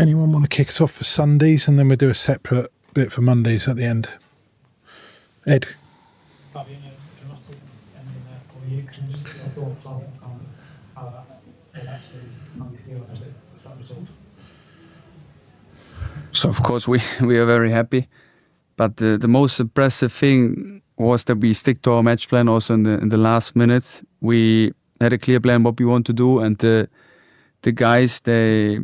Anyone want to kick us off for Sundays, and then we'll do a separate bit for Mondays at the end? Ed? Fabian, a dramatic ending there for you. Can you just get your thoughts on how that actually feel about that result? So of course we are very happy, but the most impressive thing was that we stick to our match plan also in the last minutes. We had a clear plan what we want to do, and the guys they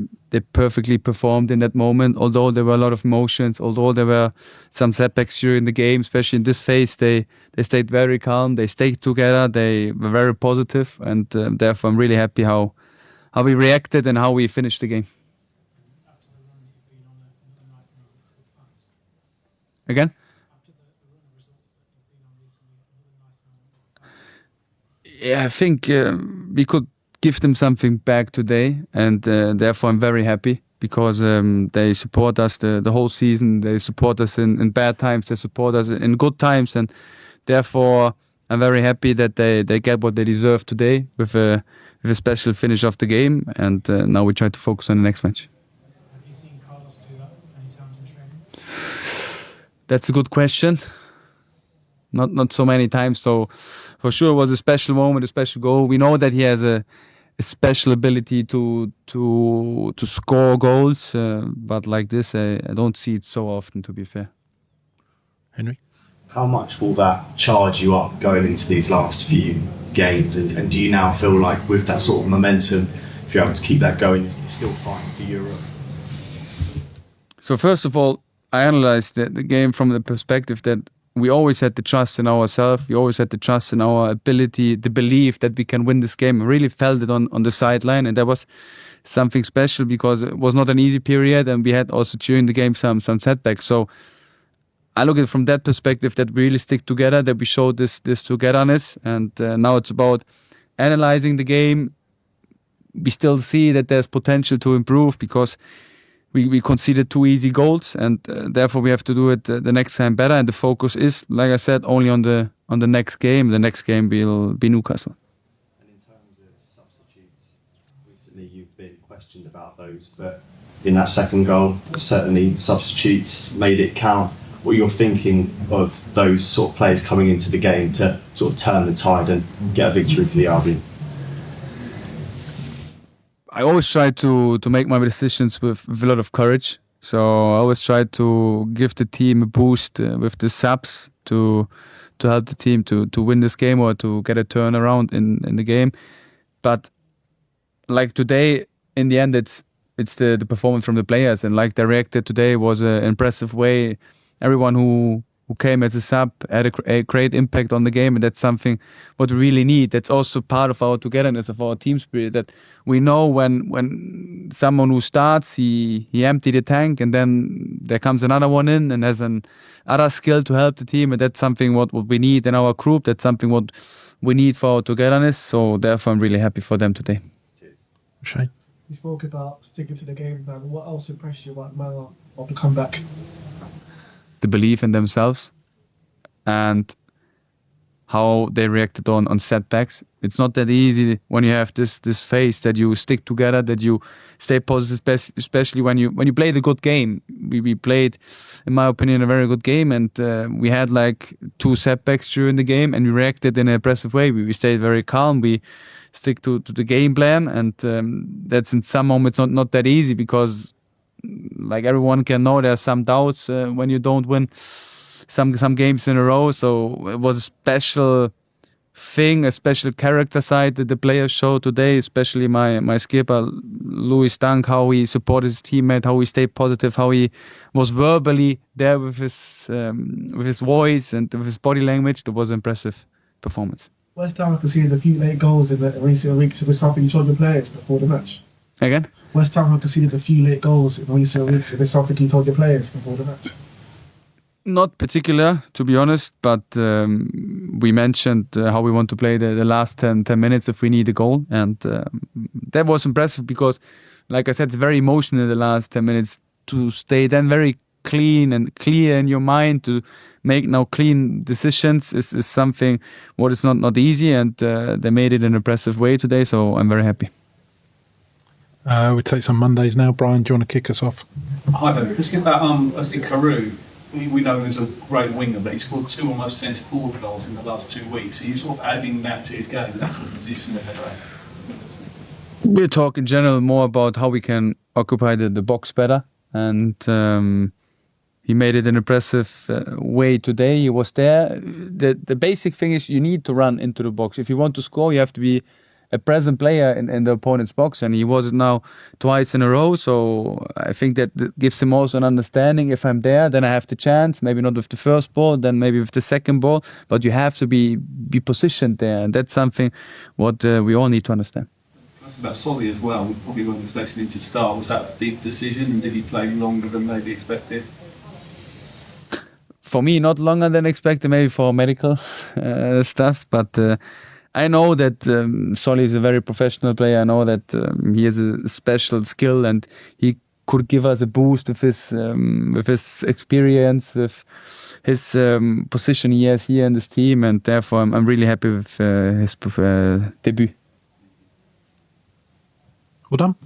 perfectly performed in that moment. Although there were a lot of emotions, although there were some setbacks during the game, especially in this phase, they stayed very calm. They stayed together. They were very positive, and therefore I'm really happy how we reacted and how we finished the game. Again? Yeah, I think we could give them something back today, and therefore I'm very happy because they support us the whole season. They support us in bad times. They support us in good times, and therefore I'm very happy that they get what they deserve today with a special finish of the game. And now we try to focus on the next match. Have you seen Carlos do that many times in training? That's a good question. Not so many times. So for sure it was a special moment, a special goal. We know that he has a special ability to score goals, but like this, I don't see it so often, to be fair. Henry? How much will that charge you up going into these last few games? And do you now feel like with that sort of momentum, if you're able to keep that going, you're still fighting for Europe? So first of all, I analyzed the game from the perspective that we always had the trust in ourselves. We always had the trust in our ability, the belief that we can win this game. I really felt it on the sideline, and that was something special because it was not an easy period, and we had also during the game some setbacks. So I look at it from that perspective, that we really stick together, that we showed this togetherness, and now it's about analyzing the game. We still see that there's potential to improve because we conceded 2 easy goals, and therefore we have to do it the next time better. And the focus is, like I said, only on the next game. The next game will be Newcastle. And in terms of substitutes, recently you've been questioned about those, but in that second goal, certainly substitutes made it count. What you're thinking of those sort of players coming into the game to sort of turn the tide and get a victory for the Albion? I always try to make my decisions with a lot of courage. So I always try to give the team a boost with the subs to help the team to win this game or to get a turnaround in the game. But like today, in the end, it's the performance from the players, and like they reacted today was an impressive way. Everyone who came as a sub had a great impact on the game, and that's something what we really need. That's also part of our togetherness, of our team spirit, that we know when someone who starts, he empty the tank, and then there comes another one in and has an other skill to help the team, and that's something what we need in our group. That's something what we need for our togetherness. So therefore I'm really happy for them today. Shane? You spoke about sticking to the game plan. What else impressed you about Mara of the comeback? The belief in themselves and how they reacted on setbacks. It's not that easy when you have this phase that you stick together, that you stay positive, especially when you play the good game. We played, in my opinion, a very good game, and we had like 2 setbacks during the game, and we reacted in an impressive way. We stayed very calm. We stick to the game plan, and that's in some moments not that easy because, like everyone can know, there are some doubts when you don't win some games in a row. So it was a special thing, a special character side that the players showed today, especially my skipper Louis Dunk, how he supported his teammate, how he stayed positive, how he was verbally there with his voice and with his body language. That was an impressive performance. West Ham have conceded a few late goals in the recent weeks. It was something you told your players before the match. Again? West Ham have conceded a few late goals in recent weeks. Is this something you told your players before the match? Not particular, to be honest, but we mentioned how we want to play the last 10 minutes if we need a goal. And that was impressive because, like I said, it's very emotional in the last 10 minutes to stay then very clean and clear in your mind, to make now clean decisions is something what is not easy. And they made it in an impressive way today, so I'm very happy. We take some Mondays now. Brian, do you want to kick us off? Hi there. Let's get that. Let's get Carew. We know he's a great winger, but he scored 2 almost centre forward goals in the last 2 weeks. Are you sort of adding that to his game? That's what position they're playing. We're talking in general more about how we can occupy the box better, and he made it in an impressive way today. He was there. The basic thing is you need to run into the box. If you want to score, you have to be a present player in the opponent's box, and he was it now twice in a row. So I think that gives him also an understanding. If I'm there, then I have the chance. Maybe not with the first ball, then maybe with the second ball. But you have to be positioned there, and that's something what we all need to understand. About Solly as well, we probably weren't expecting him to start. Was that a big decision, and did he play longer than maybe expected? For me, not longer than expected, maybe for medical stuff. But I know that Solly is a very professional player. I know that he has a special skill, and he could give us a boost with his experience, with his position he has here in this team, and therefore I'm really happy with his debut. Well done.